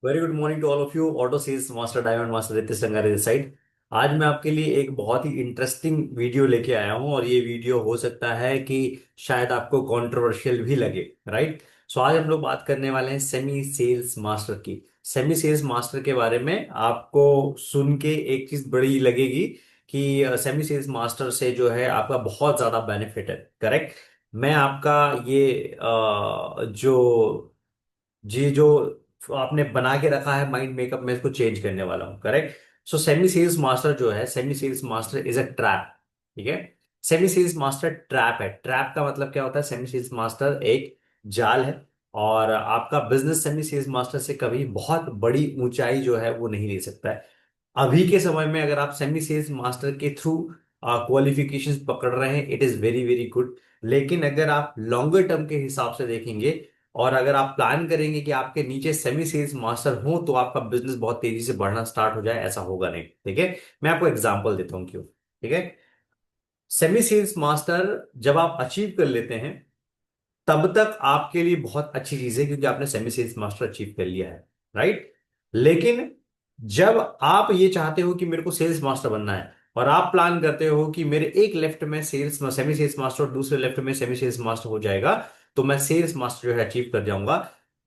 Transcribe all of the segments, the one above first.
Very good morning to all of you. Auto sales master diamond master Ritesh Sangare this side. आज मैं आपके लिए एक बहुत ही इंटरेस्टिंग वीडियो लेके आया हूं और ये वीडियो हो सकता है कि शायद आपको कंट्रोवर्शियल भी लगे। राइट। सो आज हम लोग बात करने वाले हैं सेमी सेल्स मास्टर की। सेमी सेल्स मास्टर के बारे में आपको सुन के एक चीज बड़ी लगेगी कि सेमी सेल्स मास्टर से जो है आपका बहुत ज्यादा बेनिफिट है। करेक्ट। मैं आपका ये जो आपने बना के रखा है माइंड मेकअप में इसको चेंज करने वाला हूं। Correct. So semi sales master जो है, semi sales master is a trap. ठीक है। सेमी सेल्स मास्टर ट्रैप है। ट्रैप का मतलब क्या होता है? सेमी सेल्स मास्टर एक जाल है और आपका बिजनेस सेमी सेल्स मास्टर से कभी बहुत बड़ी ऊंचाई जो है वो नहीं ले सकता है। अभी के समय में अगर आप सेमी सेल्स मास्टर के थ्रू क्वालिफिकेशंस पकड़ रहे हैं, it is very very good. लेकिन अगर आप लॉन्गर टर्म के हिसाब से देखेंगे और अगर आप प्लान करेंगे कि आपके नीचे सेमी सेल्स मास्टर हो तो आपका बिजनेस बहुत तेजी से बढ़ना स्टार्ट हो जाए, ऐसा होगा नहीं। ठीक है। मैं आपको एग्जांपल देता हूं क्यों। ठीक है। सेमी सेल्स मास्टर जब आप अचीव कर लेते हैं तब तक आपके लिए बहुत अच्छी चीज है क्योंकि आपने सेमी सेल्स मास्टर अचीव कर लिया है। राइट। लेकिन जब आप ये चाहते हो कि मेरे को सेल्स मास्टर बनना है और आप प्लान करते हो कि मेरे एक लेफ्ट में सेल्स सेमी सेल्स मास्टर और दूसरे लेफ्ट में सेमी सेल्स मास्टर हो जाएगा तो मैं सेल्स मास्टर जो है अचीव कर जाऊंगा।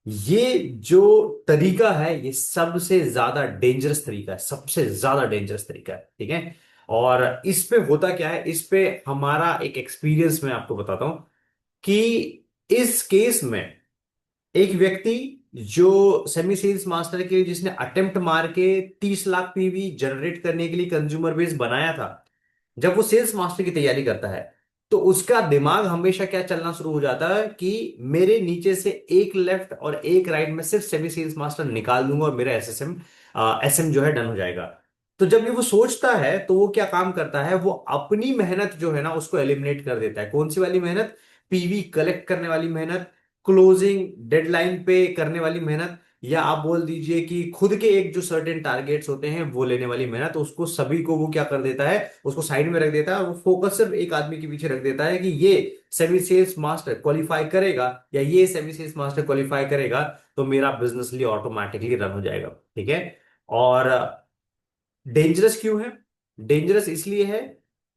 ये जो तरीका है ये सबसे ज्यादा डेंजरस तरीका है, सबसे ज्यादा डेंजरस तरीका है। ठीक है। और इस पे होता क्या है, इस पे हमारा एक एक्सपीरियंस मैं आपको बताता हूं कि इस केस में एक व्यक्ति जो सेमी सेल्स मास्टर के लिए जिसने अटेम्प्ट मार के 30 लाख पीवी जनरेट करने के लिए कंज्यूमर बेस बनाया था, जब वो सेल्स मास्टर की तैयारी करता है तो उसका दिमाग हमेशा क्या चलना शुरू हो जाता है कि मेरे नीचे से एक लेफ्ट और एक राइट में सिर्फ सेमी सेल्स मास्टर निकाल दूंगा और मेरा एसएसएम एसएम जो है डन हो जाएगा। तो जब ये वो सोचता है तो वो क्या काम करता है, वो अपनी मेहनत जो है ना उसको एलिमिनेट कर देता है। कौन सी वाली मेहनत? पीवी कलेक्ट करने वाली मेहनत, क्लोजिंग डेडलाइन पे करने वाली मेहनत, या आप बोल दीजिए कि खुद के एक जो सर्टेन टारगेट्स होते हैं वो लेने वाली मेहनत। तो उसको सभी को वो क्या कर देता है, उसको साइड में रख देता है और वो फोकस सिर्फ एक आदमी के पीछे रख देता है कि ये सेमी सेल्स मास्टर क्वालिफाई करेगा या ये सेमी सेल्स मास्टर क्वालिफाई करेगा तो मेरा बिजनेस लिए ऑटोमेटिकली रन हो जाएगा। ठीक है। और डेंजरस क्यों है? डेंजरस इसलिए है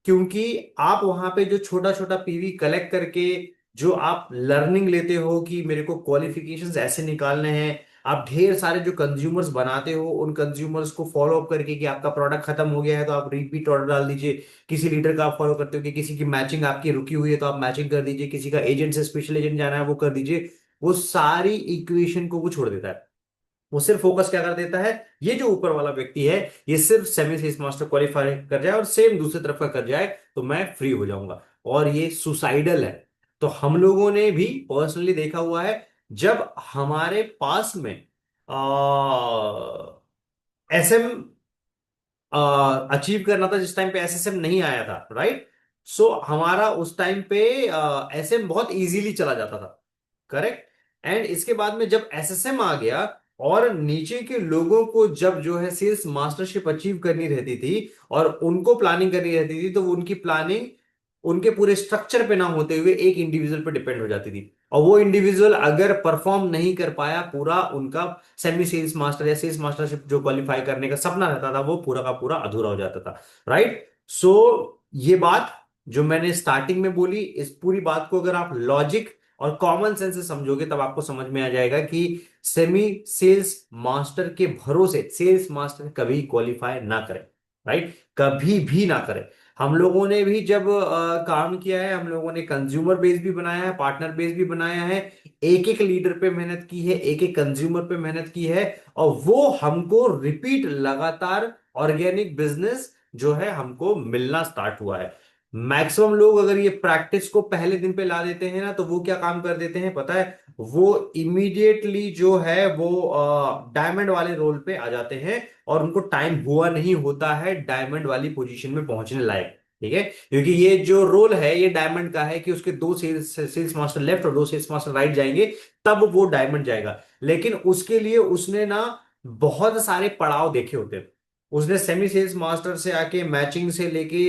क्योंकि आप वहां पे जो छोटा छोटा पीवी कलेक्ट करके जो आप लर्निंग लेते हो कि मेरे को क्वालिफिकेशंस ऐसे निकालने हैं, आप ढेर सारे जो कंज्यूमर्स बनाते हो उन कंज्यूमर्स को फॉलो अप करके कि आपका प्रोडक्ट खत्म हो गया है तो आप रिपीट ऑर्डर डाल दीजिए। किसी लीडर का आप फॉलो करते हो कि किसी की मैचिंग आपकी रुकी हुई है तो आप मैचिंग कर दीजिए, किसी का एजेंट से स्पेशल एजेंट जाना है वो कर दीजिए। वो सारी इक्वेशन को वो छोड़ देता है। वो सिर्फ फोकस क्या कर देता है, ये जो ऊपर वाला व्यक्ति है ये सिर्फ सेमी सेल्स मास्टर क्वालिफाई कर जाए और सेम दूसरी तरफ का कर जाए तो मैं फ्री हो जाऊंगा। और ये सुसाइडल है। तो हम लोगों ने भी पर्सनली देखा हुआ है जब हमारे पास में एसएम अचीव करना था, जिस टाइम पे एसएसएम नहीं आया था। राइट। सो हमारा उस टाइम पे एसएम बहुत इजीली चला जाता था। करेक्ट। एंड इसके बाद में जब एसएसएम आ गया और नीचे के लोगों को जब जो है सेल्स मास्टरशिप अचीव करनी रहती थी और उनको प्लानिंग करनी रहती थी तो वो उनकी प्लानिंग उनके पूरे स्ट्रक्चर पे ना होते हुए एक इंडिविजुअल पे डिपेंड हो जाती थी। और वो इंडिविजुअल अगर परफॉर्म नहीं कर पाया, पूरा उनका सेमी सेल्स मास्टर या सेल्स मास्टरशिप जो क्वालिफाई करने का सपना रहता था वो पूरा का पूरा अधूरा हो जाता था। राइट। सो ये बात जो मैंने स्टार्टिंग में बोली, इस पूरी बात को अगर आप लॉजिक और कॉमन सेंस से समझोगे तब आपको समझ में आ जाएगा कि सेमी सेल्स मास्टर के भरोसे सेल्स मास्टर कभी क्वालिफाई ना करे। राइट। कभी भी ना करे। हम लोगों ने भी जब काम किया है, हम लोगों ने कंज्यूमर बेस भी बनाया है, पार्टनर बेस भी बनाया है, एक एक लीडर पे मेहनत की है, एक एक कंज्यूमर पे मेहनत की है और वो हमको रिपीट लगातार ऑर्गेनिक बिजनेस जो है हमको मिलना स्टार्ट हुआ है। मैक्सिमम लोग अगर ये प्रैक्टिस को पहले दिन पे ला देते हैं ना तो वो क्या काम कर देते हैं पता है, वो इमीडिएटली जो है वो डायमंड वाले रोल पे आ जाते हैं और उनको टाइम हुआ नहीं होता है डायमंड वाली पोजीशन में पहुंचने लायक। ठीक है। क्योंकि ये जो रोल है ये डायमंड का है कि उसके दो सेल्स मास्टर लेफ्ट और दो सेल्स मास्टर राइट जाएंगे तब वो डायमंड जाएगा। लेकिन उसके लिए उसने ना बहुत सारे पड़ाव देखे होते हैं। उसने सेमी सेल्स मास्टर से आके मैचिंग से लेके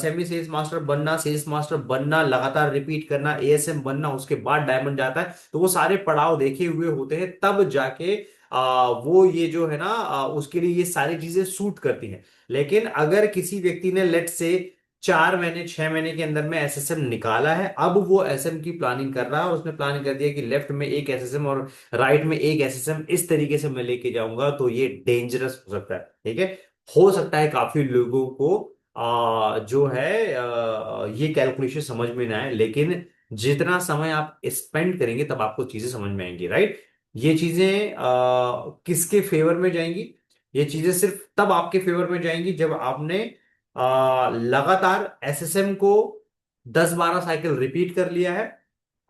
सेमी सेल्स मास्टर बनना, सेल्स मास्टर बनना, लगातार रिपीट करना, एएसएम बनना, उसके बाद डायमंड जाता है। तो वो सारे पड़ाव देखे हुए होते हैं तब जाके वो ये जो है ना उसके लिए ये सारी चीजें सूट करती हैं। लेकिन अगर किसी व्यक्ति ने लेट से 4 महीने 6 महीने के अंदर में एसएसएम निकाला है, अब वो एसएम की प्लानिंग कर रहा है और उसने प्लान कर दिया कि लेफ्ट में एक एसएसएम और राइट में एक एसएसएम इस तरीके से मैं लेके जाऊंगा, तो ये डेंजरस हो सकता है। ठीक है, हो सकता है काफी लोगों को जो है ये कैलकुलेशन समझ में ना आए, लेकिन जितना समय आप स्पेंड करेंगे तब आपको चीजें समझ में आएंगी, राइट। ये चीजें किसके फेवर में जाएंगी? ये चीजें सिर्फ तब आपके फेवर में जाएंगी जब आपने लगातार एसएसएम को 10-12 साइकिल रिपीट कर लिया है।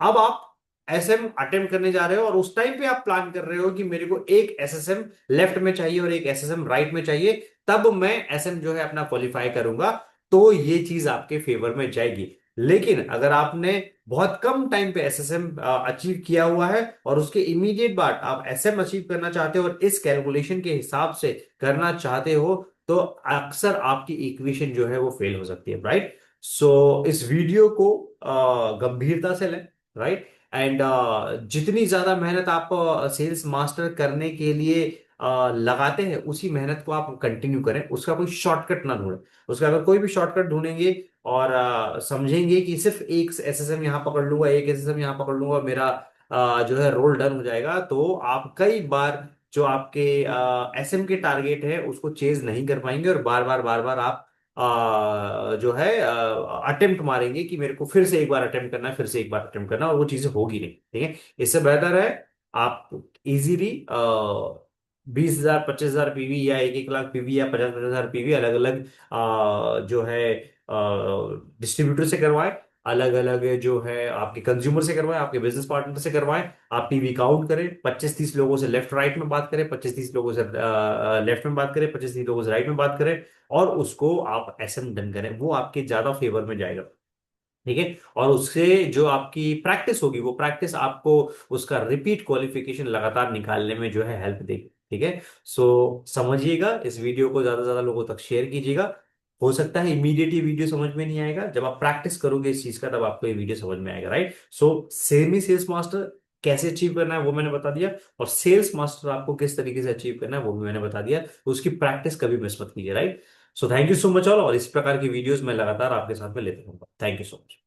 अब आप एसएम अटेम्प्ट करने जा रहे हो और उस टाइम पे आप प्लान कर रहे हो कि मेरे को एक एसएसएम लेफ्ट में चाहिए और एक एसएसएम राइट में चाहिए, तब मैं एसएम जो है अपना क्वालिफाई करूंगा, तो ये चीज आपके फेवर में जाएगी। लेकिन अगर आपने बहुत कम टाइम पे एसएसएम अचीव किया हुआ है और उसके इमीडिएट बाद आप एसएम अचीव करना चाहते हो और इस कैलकुलेशन के हिसाब से करना चाहते हो, तो अक्सर आपकी इक्वेशन जो है वो फेल हो सकती है, राइट। सो इस वीडियो को गंभीरता से लें, राइट। एंड जितनी ज्यादा मेहनत आप सेल्स मास्टर करने के लिए लगाते हैं, उसी मेहनत को आप कंटिन्यू करें, उसका कोई शॉर्टकट ना ढूंढें। उसका अगर कोई भी शॉर्टकट ढूंढेंगे और समझेंगे कि सिर्फ एक एसएसएम यहाँ पकड़ लूंगा, एक एसएसएम यहाँ पकड़ लूंगा, मेरा जो है रोल डन हो जाएगा, तो आप कई बार जो आपके एसएम के टारगेट है उसको चेज नहीं कर पाएंगे और बार बार आप जो है अटेम्प्ट मारेंगे कि मेरे को फिर से एक बार अटेम्प्ट करना है, फिर से एक बार अटेम्प्ट करना है, और वो चीजें होगी नहीं। ठीक है, इससे बेहतर है आप इजीली 20,000 25,000 पीवी या 1-1 लाख पीवी या 50-50,000 पीवी अलग अलग जो है डिस्ट्रीब्यूटर से करवाएं, अलग अलग जो है आपके कंज्यूमर से करवाएं, आपके बिजनेस पार्टनर से करवाएं। आप पीवी काउंट करें, 25-30 लोगों से लेफ्ट राइट में बात करें, 25-30 लोगों से लेफ्ट में बात करें, 25-30 लोगों से राइट में बात करें, और उसको आप एसएम डन करें, वो आपके ज्यादा फेवर में जाएगा। ठीक है, और उससे जो आपकी प्रैक्टिस होगी, वो प्रैक्टिस आपको उसका रिपीट क्वालिफिकेशन लगातार निकालने में जो है हेल्प देगी। ठीक है, सो समझिएगा, इस वीडियो को ज्यादा से ज्यादा लोगों तक शेयर कीजिएगा। हो सकता है इमीडिएट ये वीडियो समझ में नहीं आएगा, जब आप प्रैक्टिस करोगे इस चीज का तब आपको ये वीडियो समझ में आएगा, राइट। सो सेमी सेल्स मास्टर कैसे अचीव करना है वो मैंने बता दिया, और सेल्स मास्टर आपको किस तरीके से अचीव करना है वो भी मैंने बता दिया। उसकी प्रैक्टिस कभी मिस मत कीजिए, right. So thank you so much all, और इस प्रकार की वीडियोस मैं लगातार आपके साथ में लेता रहूंगा। Thank you so much.